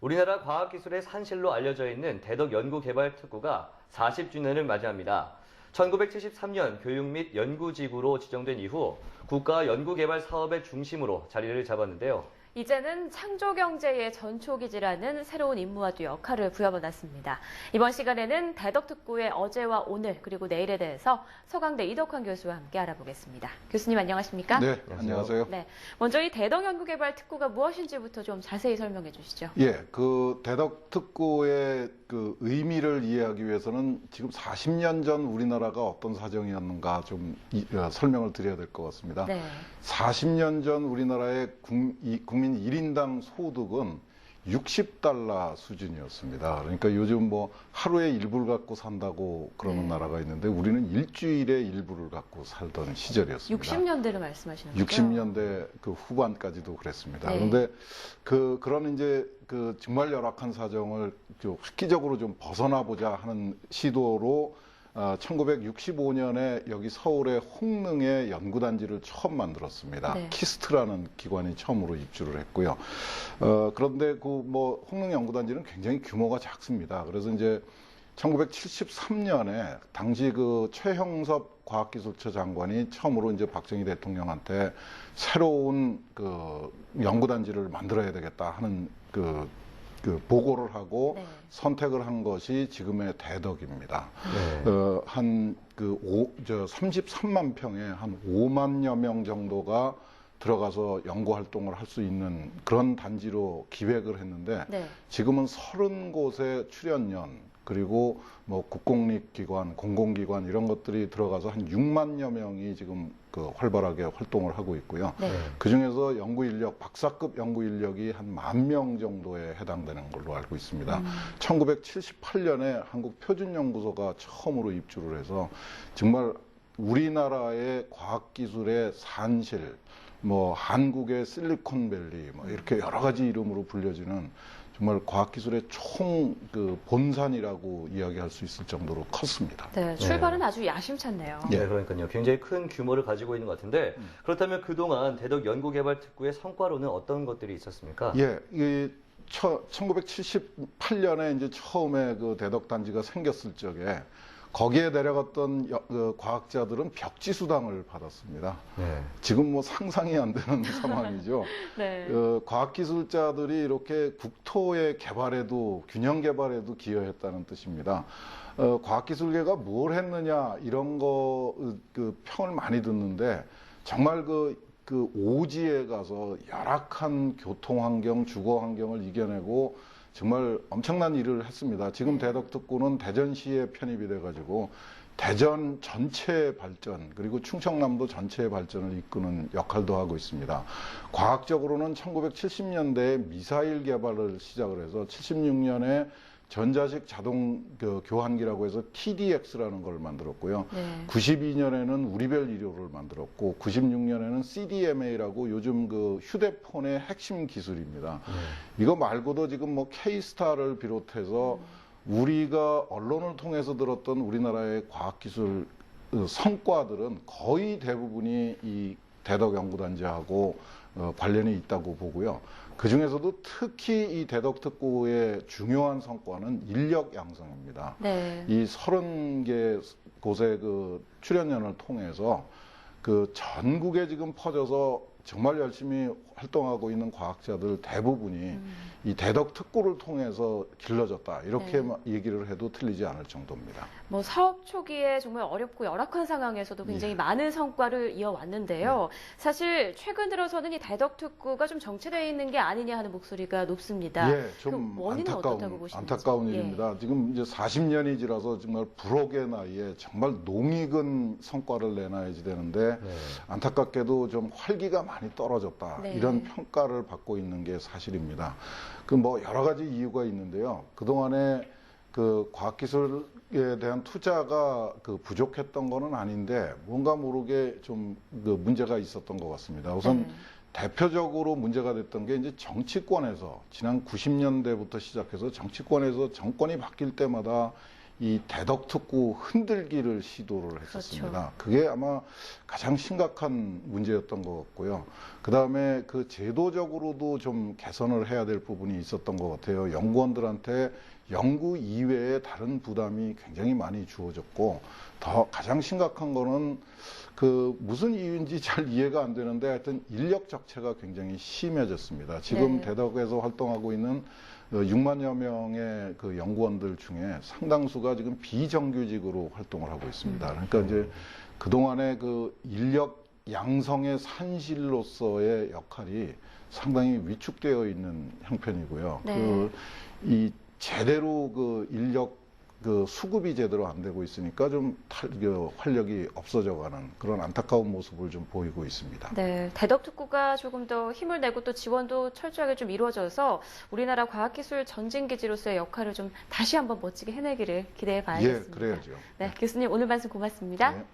우리나라 과학기술의 산실로 알려져 있는 대덕연구개발특구가 40주년을 맞이합니다. 1973년 교육 및 연구지구로 지정된 이후 국가 연구개발 사업의 중심으로 자리를 잡았는데요. 이제는 창조경제의 전초기지라는 새로운 임무와 또 역할을 부여받았습니다. 이번 시간에는 대덕특구의 어제와 오늘 그리고 내일에 대해서 서강대 이덕환 교수와 함께 알아보겠습니다. 교수님 안녕하십니까? 네, 안녕하세요. 네, 먼저 이 대덕연구개발특구가 무엇인지부터 좀 자세히 설명해 주시죠. 예, 그 대덕특구의 그 의미를 이해하기 위해서는 지금 40년 전 우리나라가 어떤 사정이었는가 좀 설명을 드려야 될 것 같습니다. 네. 40년 전 우리나라의 국민 1인당 소득은 60달러 수준이었습니다. 그러니까 요즘 뭐 하루에 1불 갖고 산다고 그러는 나라가 있는데 우리는 일주일에 1불을 갖고 살던 시절이었습니다. 60년대를 말씀하시는 거죠? 60년대 그 후반까지도 그랬습니다. 네. 그런데 그런 이제 그 정말 열악한 사정을 좀 획기적으로 좀 벗어나 보자 하는 시도로 1965년에 여기 서울의 홍릉에 연구단지를 처음 만들었습니다. 네. 키스트라는 기관이 처음으로 입주를 했고요. 그런데 그 뭐 홍릉 연구단지는 굉장히 규모가 작습니다. 그래서 이제 1973년에 당시 그 최형섭 과학기술처 장관이 처음으로 이제 박정희 대통령한테 새로운 그 연구단지를 만들어야 되겠다 하는 그 보고를 하고 네. 선택을 한 것이 지금의 대덕입니다. 네. 한 33만 평에 한 5만여 명 정도가 들어가서 연구 활동을 할 수 있는 그런 단지로 기획을 했는데 네. 지금은 30곳의 출연연 그리고 뭐 국공립기관, 공공기관 이런 것들이 들어가서 한 6만여 명이 지금 그 활발하게 활동을 하고 있고요. 네. 그 중에서 연구 인력, 박사급 연구 인력이 한 10,000명 정도에 해당되는 걸로 알고 있습니다. 1978년에 한국표준연구소가 처음으로 입주를 해서 정말 우리나라의 과학기술의 산실, 뭐 한국의 실리콘밸리, 뭐 이렇게 여러 가지 이름으로 불려지는 정말 과학기술의 총 그 본산이라고 이야기할 수 있을 정도로 컸습니다. 네, 출발은 아주 야심찬네요. 네, 그러니까요. 굉장히 큰 규모를 가지고 있는 것 같은데 그렇다면 그동안 대덕연구개발특구의 성과로는 어떤 것들이 있었습니까? 예, 1978년에 이제 처음에 그 대덕단지가 생겼을 적에 거기에 내려갔던 그 과학자들은 벽지수당을 받았습니다. 네. 지금 뭐 상상이 안 되는 상황이죠. 네. 과학기술자들이 이렇게 국토의 개발에도 균형 개발에도 기여했다는 뜻입니다. 과학기술계가 뭘 했느냐 이런 거 그 평을 많이 듣는데 정말 그 오지에 가서 열악한 교통 환경, 주거 환경을 이겨내고 정말 엄청난 일을 했습니다. 지금 대덕특구는 대전시에 편입이 돼가지고 대전 전체의 발전 그리고 충청남도 전체의 발전을 이끄는 역할도 하고 있습니다. 과학적으로는 1970년대에 미사일 개발을 시작을 해서 76년에 전자식 자동 교환기라고 해서 TDX라는 걸 만들었고요. 네. 92년에는 우리별 이료를 만들었고 96년에는 CDMA라고 요즘 그 휴대폰의 핵심 기술입니다. 이거 말고도 지금 뭐 K스타를 비롯해서 우리가 언론을 통해서 들었던 우리나라의 과학기술 성과들은 거의 대부분이 이 대덕연구단지하고 관련이 있다고 보고요. 그 중에서도 특히 이 대덕특구의 중요한 성과는 인력 양성입니다. 네. 이 30개 곳의 그 출연연을 통해서 그 전국에 지금 퍼져서 정말 열심히 활동하고 있는 과학자들 대부분이 이 대덕특구를 통해서 길러졌다. 이렇게 얘기를 해도 틀리지 않을 정도입니다. 뭐 사업 초기에 정말 어렵고 열악한 상황에서도 굉장히 많은 성과를 이어왔는데요. 사실 최근 들어서는 이 대덕특구가 좀 정체되어 있는 게 아니냐 하는 목소리가 높습니다. 예, 좀 그 원인은 어떻다고 보시는지. 안타까운 일입니다. 지금 이제 40년이 지나서 정말 불혹의 나이에 정말 농익은 성과를 내놔야지 되는데 안타깝게도 좀 활기가 많이 떨어졌다. 네. 이런 평가를 받고 있는 게 사실입니다. 그 뭐 여러 가지 이유가 있는데요. 그동안에 그 과학기술에 대한 투자가 그 부족했던 거는 아닌데 뭔가 모르게 좀 그 문제가 있었던 것 같습니다. 우선 대표적으로 문제가 됐던 게 이제 정치권에서 지난 90년대부터 시작해서 정치권에서 정권이 바뀔 때마다 이 대덕특구 흔들기를 시도를 했었습니다. 그렇죠. 그게 아마 가장 심각한 문제였던 것 같고요. 그 다음에 그 제도적으로도 좀 개선을 해야 될 부분이 있었던 것 같아요. 연구원들한테 연구 이외에 다른 부담이 굉장히 많이 주어졌고, 더 가장 심각한 거는 그 무슨 이유인지 잘 이해가 안 되는데 하여튼 인력 적체가 굉장히 심해졌습니다. 지금 네. 대덕에서 활동하고 있는 6만여 명의 그 연구원들 중에 상당수가 지금 비정규직으로 활동을 하고 있습니다. 그러니까 이제 그동안의 그 인력 양성의 산실로서의 역할이 상당히 위축되어 있는 형편이고요. 네. 이 제대로 그 인력 그 수급이 제대로 안 되고 있으니까 좀 활력이 없어져가는 그런 안타까운 모습을 좀 보이고 있습니다. 네, 대덕특구가 조금 더 힘을 내고 또 지원도 철저하게 좀 이루어져서 우리나라 과학기술 전진기지로서의 역할을 좀 다시 한번 멋지게 해내기를 기대해 봐야겠습니다. 예, 그래야죠. 네, 교수님 오늘 말씀 고맙습니다. 네.